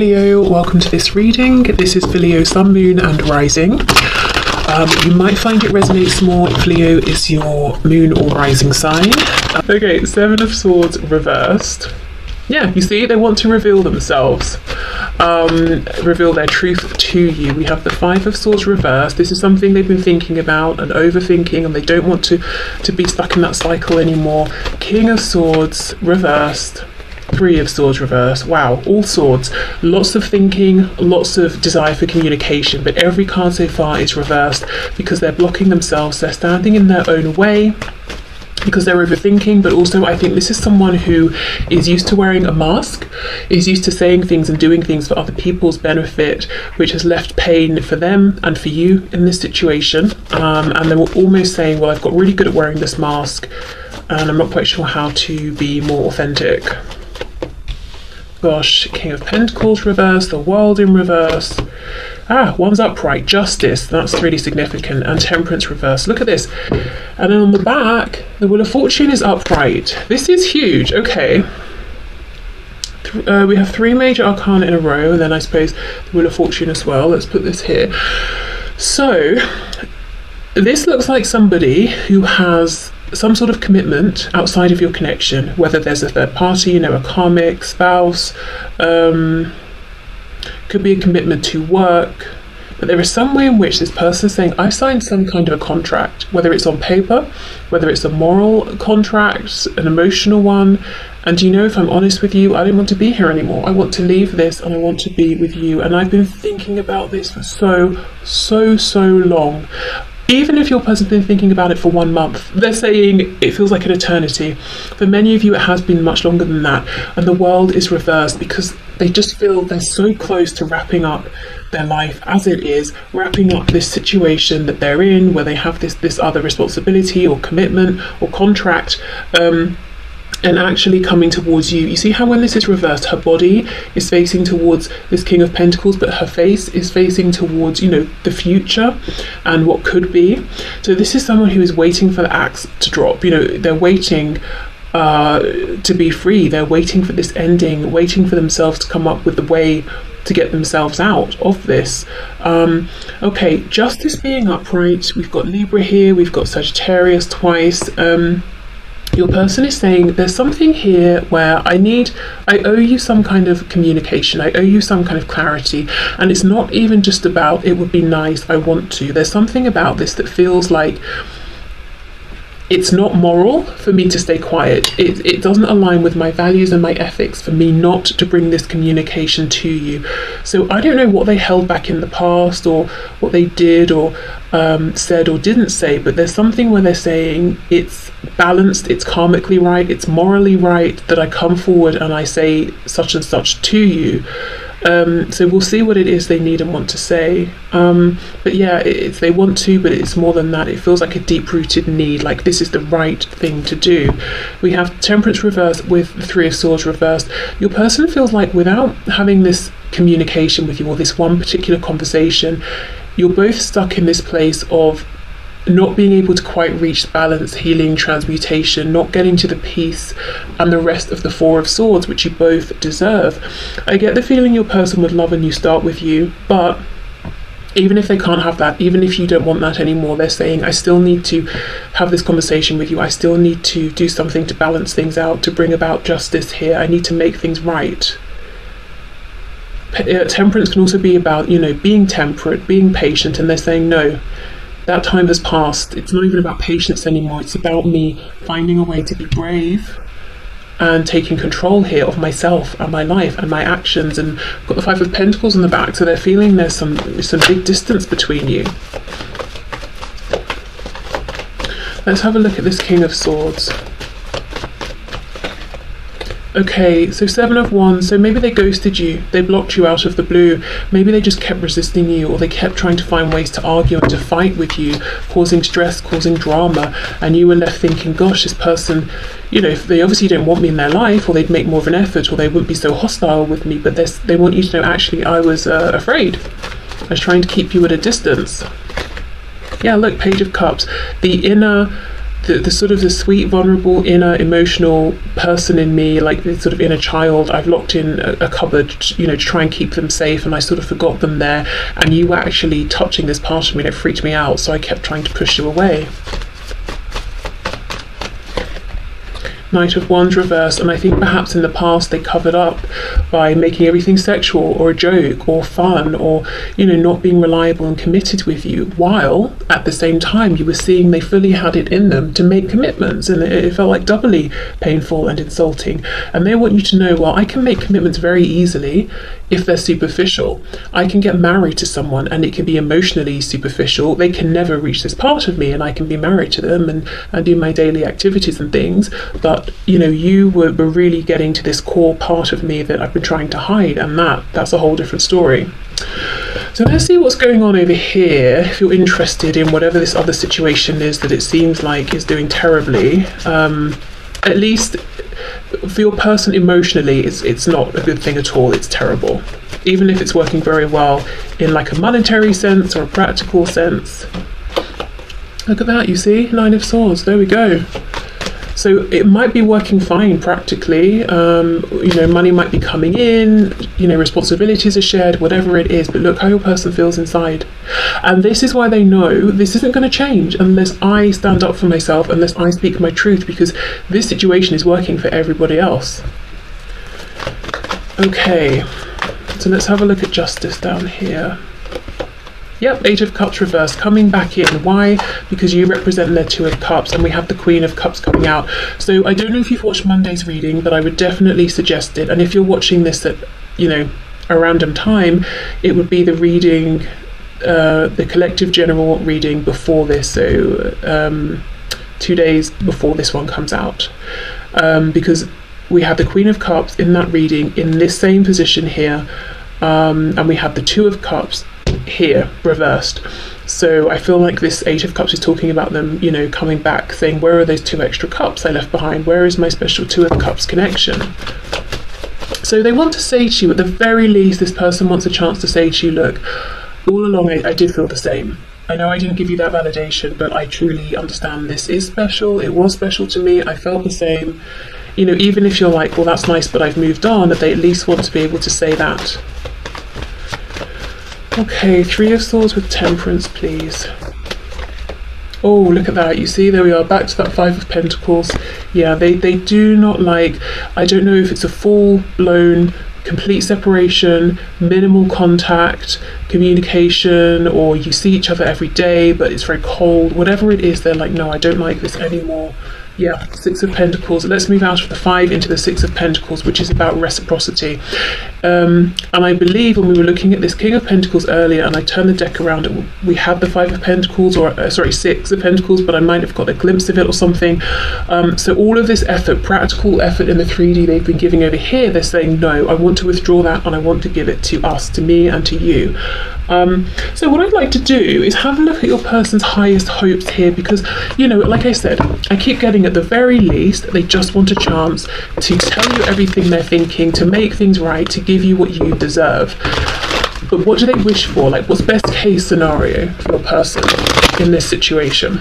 Leo, welcome to this reading. This is for Leo, Sun, Moon and Rising. You might find it resonates more if Leo is your Moon or Rising sign. Okay, Seven of Swords reversed. Yeah, you see, they want to reveal themselves, reveal their truth to you. We have the Five of Swords reversed. This is something they've been thinking about and overthinking, and they don't want to be stuck in that cycle anymore. King of Swords reversed. Three of Swords reversed. Wow, all swords. Lots of thinking, lots of desire for communication, but every card so far is reversed because they're blocking themselves. They're standing in their own way because they're overthinking, but also I think this is someone who is used to wearing a mask, is used to saying things and doing things for other people's benefit, which has left pain for them and for you in this situation. And they were almost saying, well, I've got really good at wearing this mask and I'm not quite sure how to be more authentic. Gosh, King of Pentacles reversed, the World in reverse. One's upright, Justice, that's really significant, and Temperance reversed. Look at this. And then on the back, the Wheel of Fortune is upright. This is huge. Okay. We have three major arcana in a row, and then I suppose the Wheel of Fortune as well. Let's put this here. So, this looks like somebody who has some sort of commitment outside of your connection, whether there's a third party, a karmic, spouse, could be a commitment to work, but there is some way in which this person is saying, I signed some kind of a contract, whether it's on paper, whether it's a moral contract, an emotional one, and if I'm honest with you, I don't want to be here anymore. I want to leave this and I want to be with you. And I've been thinking about this for so long. Even if your person's been thinking about it for 1 month, they're saying it feels like an eternity. For many of you, it has been much longer than that. And the World is reversed because they just feel they're so close to wrapping up their life as it is, wrapping up this situation that they're in, where they have this other responsibility or commitment or contract, and actually coming towards you. You see how when this is reversed, her body is facing towards this King of Pentacles, but her face is facing towards, the future and what could be. So this is someone who is waiting for the axe to drop. They're waiting to be free. They're waiting for this ending, waiting for themselves to come up with the way to get themselves out of this. Okay, Justice being upright. We've got Libra here. We've got Sagittarius twice. Your person is saying there's something here where I owe you some kind of communication, I owe you some kind of clarity, and it's not even just about it would be nice, I want to. There's something about this that feels like it's not moral for me to stay quiet. It doesn't align with my values and my ethics for me not to bring this communication to you. So I don't know what they held back in the past or what they did or said or didn't say, but there's something where they're saying it's balanced, it's karmically right, it's morally right that I come forward and I say such and such to you. So we'll see what it is they need and want to say. But yeah, they want to, but it's more than that. It feels like a deep-rooted need, like this is the right thing to do. We have Temperance reversed with the Three of Swords reversed. Your person feels like without having this communication with you or this one particular conversation, you're both stuck in this place of not being able to quite reach balance, healing, transmutation, not getting to the peace and the rest of the Four of Swords, which you both deserve. I get the feeling your person would love a new start with you, but even if they can't have that, even if you don't want that anymore, they're saying, I still need to have this conversation with you. I still need to do something to balance things out, to bring about justice here. I need to make things right. Temperance can also be about, being temperate, being patient, and they're saying, no, that time has passed. It's not even about patience anymore. It's about me finding a way to be brave and taking control here of myself and my life and my actions. And I've got the Five of Pentacles on the back, so they're feeling there's some big distance between you. Let's have a look at this King of Swords. Okay, so Seven of Wands, so maybe they ghosted you, they blocked you out of the blue, maybe they just kept resisting you, or they kept trying to find ways to argue and to fight with you, causing stress, causing drama, and you were left thinking, gosh, this person, if they obviously don't want me in their life, or they'd make more of an effort, or they wouldn't be so hostile with me, but they want you to know, actually, I was afraid. I was trying to keep you at a distance. Yeah, look, Page of Cups, the inner the sort of the sweet, vulnerable, inner, emotional person in me, like the sort of inner child, I've locked in a cupboard, to try and keep them safe, and I sort of forgot them there, and you were actually touching this part of me, and it freaked me out, so I kept trying to push you away. Knight of Wands reversed, and I think perhaps in the past they covered up by making everything sexual or a joke or fun, or not being reliable and committed with you, while at the same time you were seeing they fully had it in them to make commitments, and it felt like doubly painful and insulting. And they want you to know, well, I can make commitments very easily if they're superficial. I can get married to someone and it can be emotionally superficial. They can never reach this part of me, and I can be married to them and do my daily activities and things, but you were really getting to this core part of me that I've been trying to hide, and that's a whole different story. So let's see what's going on over here. If you're interested in whatever this other situation is that it seems like is doing terribly, at least for your person emotionally, it's not a good thing at all. It's terrible, even if it's working very well in like a monetary sense or a practical sense. Look at that, you see, Nine of Swords, there we go. So it might be working fine practically, money might be coming in, responsibilities are shared, whatever it is, but look how your person feels inside. And this is why they know this isn't going to change unless I stand up for myself, unless I speak my truth, because this situation is working for everybody else. Okay, so let's have a look at justice down here. Yep, Eight of Cups reversed, coming back in. Why? Because you represent their Two of Cups, and we have the Queen of Cups coming out. So I don't know if you've watched Monday's reading, but I would definitely suggest it. And if you're watching this at, a random time, it would be the reading, the collective general reading before this. So 2 days before this one comes out. Because we have the Queen of Cups in that reading in this same position here. And we have the Two of Cups here reversed. So I feel like this Eight of Cups is talking about them, coming back, saying, where are those 2 extra cups I left behind? Where is my special Two of Cups connection? So they want to say to you, at the very least, this person wants a chance to say to you, look, all along I did feel the same. I know I didn't give you that validation, but I truly understand this is special. It was special to me. I felt the same. Even if you're like, well, that's nice, but I've moved on, that they at least want to be able to say that. Okay, Three of Swords with Temperance, please. Oh, look at that. You see, there we are, back to that Five of Pentacles. Yeah, they do not like, I don't know if it's a full-blown, complete separation, minimal contact, communication, or you see each other every day, but it's very cold. Whatever it is, they're like, no, I don't like this anymore. Yeah, Six of Pentacles. Let's move out of the Five into the Six of Pentacles, which is about reciprocity. And I believe when we were looking at this King of Pentacles earlier, and I turned the deck around, we had the Five of Pentacles, or Six of Pentacles, but I might have got a glimpse of it or something. So all of this effort, practical effort in the 3D they've been giving over here, they're saying, no, I want to withdraw that and I want to give it to us, to me and to you. So what I'd like to do is have a look at your person's highest hopes here, because, like I said, I keep getting at the very least, they just want a chance to tell you everything they're thinking, to make things right, to give you what you deserve. But what do they wish for? Like, what's best case scenario for your person in this situation?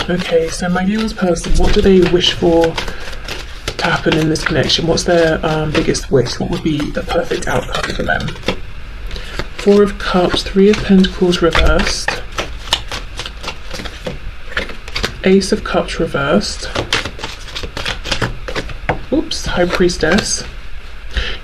Okay, so my viewer's person, what do they wish for to happen in this connection? What's their biggest wish? What would be the perfect outcome for them? Four of Cups, Three of Pentacles reversed, Ace of Cups reversed, oops, High Priestess.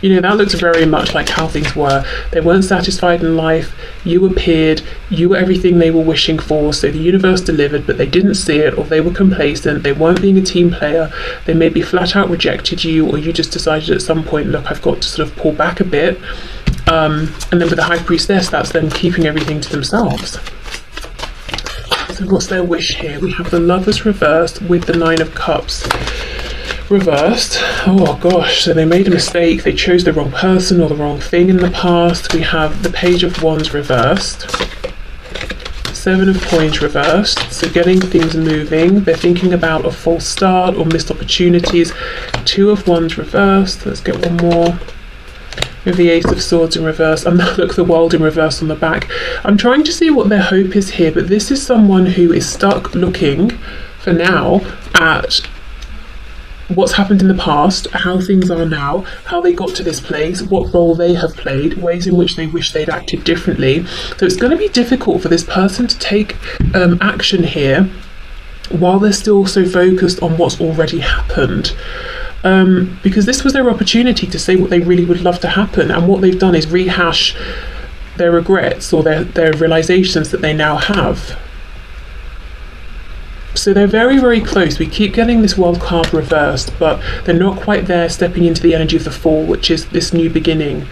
That looks very much like how things were. They weren't satisfied in life, you appeared, you were everything they were wishing for, so the universe delivered, but they didn't see it, or they were complacent, they weren't being a team player, they maybe flat out rejected you, or you just decided at some point, look, I've got to sort of pull back a bit. And then with the High Priestess, that's them keeping everything to themselves. So what's their wish here? We have the Lovers reversed with the Nine of Cups reversed. Oh gosh, so they made a mistake. They chose the wrong person or the wrong thing in the past. We have the Page of Wands reversed. Seven of Coins reversed. So getting things moving. They're thinking about a false start or missed opportunities. Two of Wands reversed. Let's get one more. with the Ace of Swords in reverse, and look, the World in reverse on the back. I'm trying to see what their hope is here, but this is someone who is stuck looking, for now, at what's happened in the past, how things are now, how they got to this place, what role they have played, ways in which they wish they'd acted differently. So it's going to be difficult for this person to take action here while they're still so focused on what's already happened. Because this was their opportunity to say what they really would love to happen, and what they've done is rehash their regrets or their realizations that they now have. So they're very, very close. We keep getting this World card reversed, but they're not quite there, stepping into the energy of the Fool, which is this new beginning.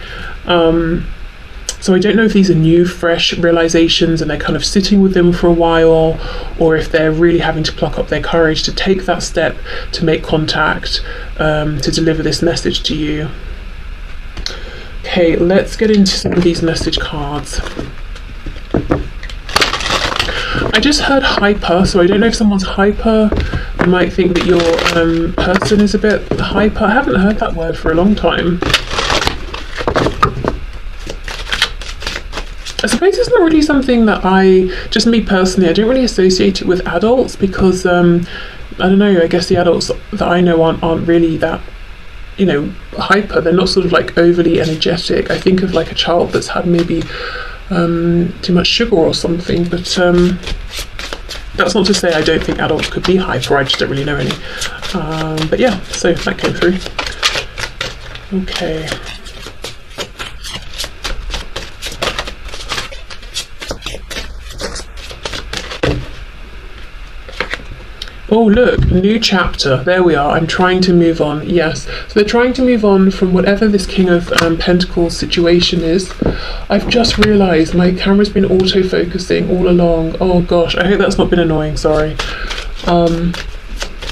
So I don't know if these are new, fresh realizations and they're kind of sitting with them for a while, or if they're really having to pluck up their courage to take that step, to make contact, to deliver this message to you. Okay, let's get into some of these message cards. I just heard hyper, so I don't know if someone's hyper. You might think that your person is a bit hyper. I haven't heard that word for a long time. I suppose it's not really something that just me personally, I don't really associate it with adults, because I don't know, I guess the adults that I know aren't really that, hyper. They're not sort of like overly energetic. I think of like a child that's had maybe too much sugar or something, but that's not to say I don't think adults could be hyper, I just don't really know any. But yeah, so that came through. Okay. Oh look, new chapter. There we are. I'm trying to move on. Yes. So they're trying to move on from whatever this King of Pentacles situation is. I've just realised my camera's been auto-focusing all along. Oh gosh, I hope that's not been annoying, sorry.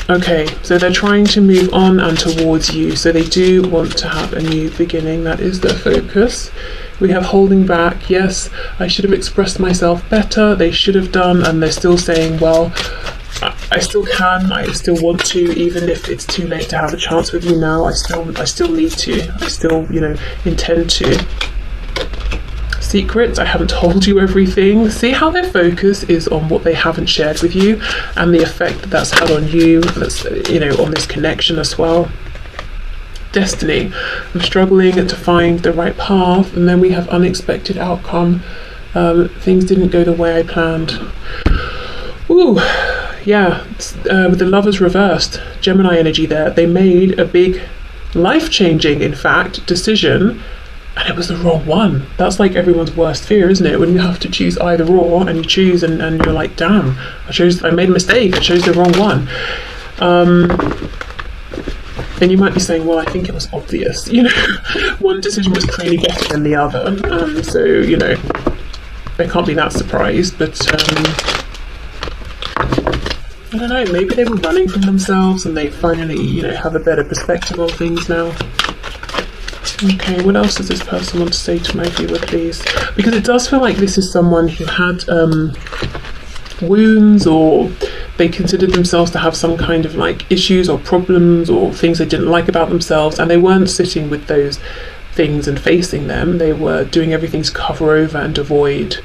Okay, so they're trying to move on and towards you. So they do want to have a new beginning. That is their focus. We have holding back. Yes, I should have expressed myself better. They should have done, and they're still saying, well, I still can, I still want to, even if it's too late to have a chance with you now, I still need to, I still, intend to. Secrets, I haven't told you everything. See how their focus is on what they haven't shared with you, and the effect that that's had on you, that's, on this connection as well. Destiny, I'm struggling to find the right path, and then we have unexpected outcome. Things didn't go the way I planned. Ooh. Yeah, with the Lovers reversed, Gemini energy there. They made a big, life-changing, in fact, decision, and it was the wrong one. That's like everyone's worst fear, isn't it? When you have to choose either or, and you choose, and you're like, damn, I made a mistake, I chose the wrong one. And you might be saying, well, I think it was obvious. One decision was clearly better than the other. So, they can't be that surprised, but I don't know, maybe they were running from themselves and they finally, have a better perspective on things now. Okay, what else does this person want to say to my viewer, please? Because it does feel like this is someone who had wounds, or they considered themselves to have some kind of like issues or problems or things they didn't like about themselves, and they weren't sitting with those things and facing them. They were doing everything to cover over and avoid.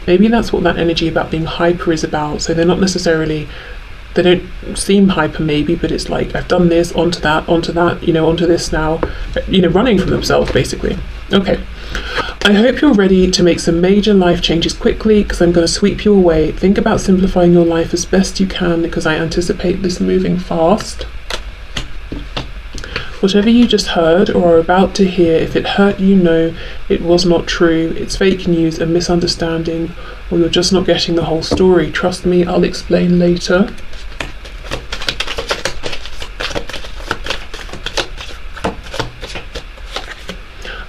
Maybe that's what that energy about being hyper is about. So they're not necessarily, they don't seem hyper maybe, but it's like, I've done this, onto that, onto this now, running from themselves basically. Okay, I hope you're ready to make some major life changes quickly, because I'm going to sweep you away. Think about simplifying your life as best you can, because I anticipate this moving fast. Whatever you just heard or are about to hear, if it hurt you, know it was not true. It's fake news, a misunderstanding, or you're just not getting the whole story. Trust me, I'll explain later.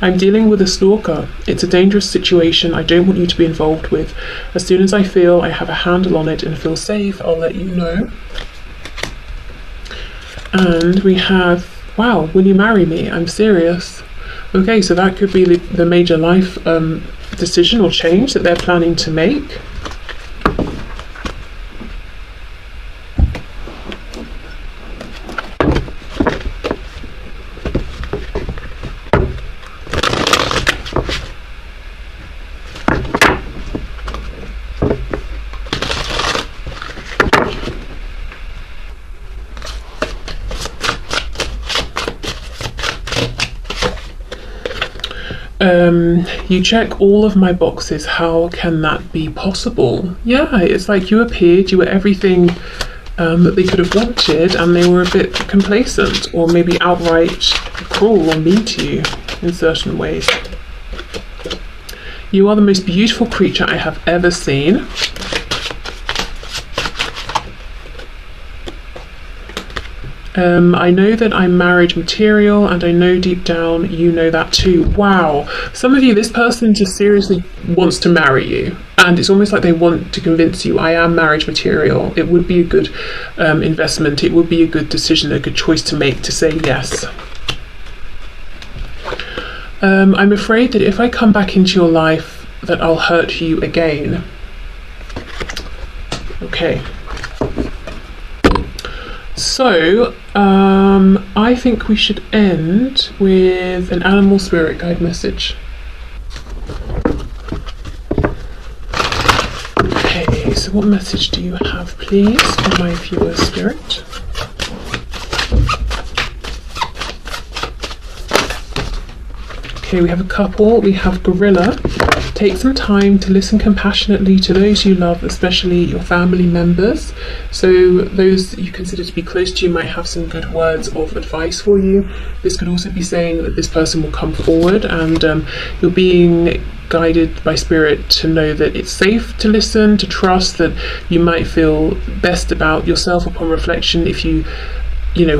I'm dealing with a stalker. It's a dangerous situation I don't want you to be involved with. As soon as I feel I have a handle on it and feel safe, I'll let you know. And we have, wow, will you marry me? I'm serious. Okay, so that could be the major life decision or change that they're planning to make. You check all of my boxes. How can that be possible? Yeah, it's like you appeared, you were everything that they could have wanted, and they were a bit complacent or maybe outright cruel or mean to you in certain ways. You are the most beautiful creature I have ever seen. I know that I'm marriage material, and I know deep down you know that too. Wow. Some of you, this person just seriously wants to marry you, and it's almost like they want to convince you, I am marriage material. It would be a good investment. It would be a good decision, a good choice to make, to say yes. I'm afraid that if I come back into your life, that I'll hurt you again. Okay. So, I think we should end with an animal spirit guide message. Okay, so what message do you have, please, for my viewer spirit? Okay, we have a couple. We have gorilla. Take some time to listen compassionately to those you love, especially your family members. So those you consider to be close to you might have some good words of advice for you. This could also be saying that this person will come forward, and you're being guided by spirit to know that it's safe to listen, to trust, that you might feel best about yourself upon reflection if you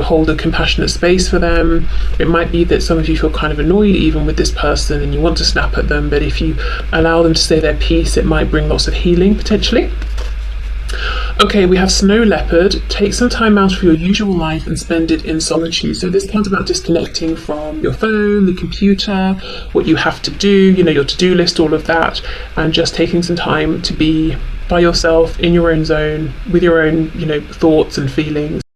hold a compassionate space for them. It might be that some of you feel kind of annoyed even with this person and you want to snap at them, but if you allow them to say their piece, it might bring lots of healing potentially. Okay, we have snow leopard. Take some time out of your usual life and spend it in solitude. So this part's about disconnecting from your phone, the computer, what you have to do, your to-do list, all of that, and just taking some time to be by yourself in your own zone with your own, thoughts and feelings.